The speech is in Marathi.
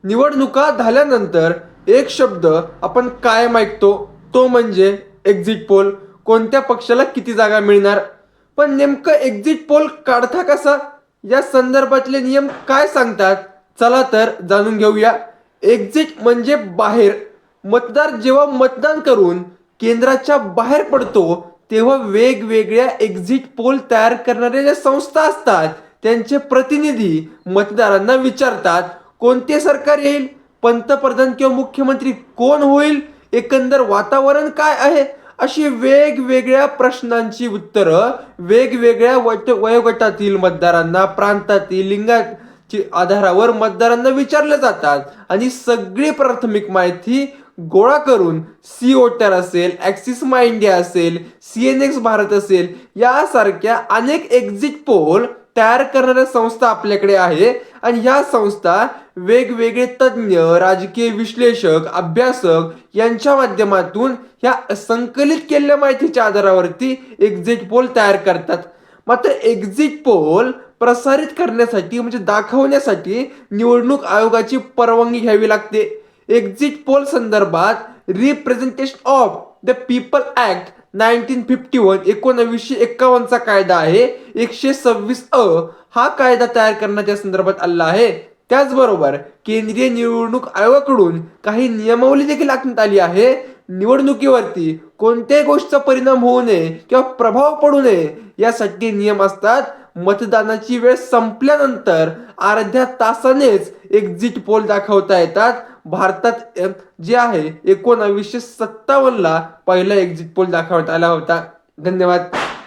निवडणुका झाल्यानंतर एक शब्द आपण कायम ऐकतो, तो म्हणजे एक्झिट पोल. कोणत्या पक्षाला किती जागा मिळणार. पण नेमकं एक्झिट पोल काढता कसा, या संदर्भातले नियम काय सांगतात, चला तर जाणून घेऊया. एक्झिट म्हणजे बाहेर. मतदार जेव्हा मतदान करून केंद्राच्या बाहेर पडतो तेव्हा वेगवेगळ्या एक्झिट पोल तयार करणाऱ्या ज्या संस्था असतात त्यांचे प्रतिनिधी मतदारांना विचारतात कोणते सरकार येईल, पंतप्रधान किंवा मुख्यमंत्री कोण होईल, एकंदर वातावरण काय आहे, अशी वेगवेगळ्या प्रश्नांची उत्तरं वेगवेगळ्या वयोगटातील मतदारांना, प्रांतातील, लिंगाच्या आधारावर मतदारांना विचारले जातात आणि सगळी प्राथमिक माहिती गोळा करून सी वोटर असेल, ॲक्सिस माय इंडिया असेल, CNX भारत असेल, यासारख्या अनेक एक्झिट पोल तयार करणाऱ्या संस्था आपल्याकडे आहे. आणि ह्या संस्था वेगवेगळे तज्ज्ञ, राजकीय विश्लेषक, अभ्यासक यांच्या माध्यमातून ह्या संकलित केलेल्या माहितीच्या आधारावरती एक्झिट पोल तयार करतात. मात्र एक्झिट पोल प्रसारित करण्यासाठी म्हणजे दाखवण्यासाठी निवडणूक आयोगाची परवानगी घ्यावी लागते. एक्झिट पोल संदर्भात representation of the people act 1951 1951 कायदा आहे. 126 हा कायदा तयार करण्याच्या संदर्भात आला आहे. त्याचबरोबर केंद्रीय निवडणूक आयोगाकडून काही नियमावली देखील आखण्यात आली आहे. निवडणुकीवरती कोणत्याही गोष्टीचा परिणाम होऊ नये किंवा प्रभाव पडू नये यासाठी नियम असतात. मतदानाची वेळ संपल्यानंतर अर्ध्या तासानेच एक्झिट पोल दाखवता येतात. भारतात जे आहे 1957 ला पहिला एक्झिट पोल दाखवण्यात आला होता. धन्यवाद.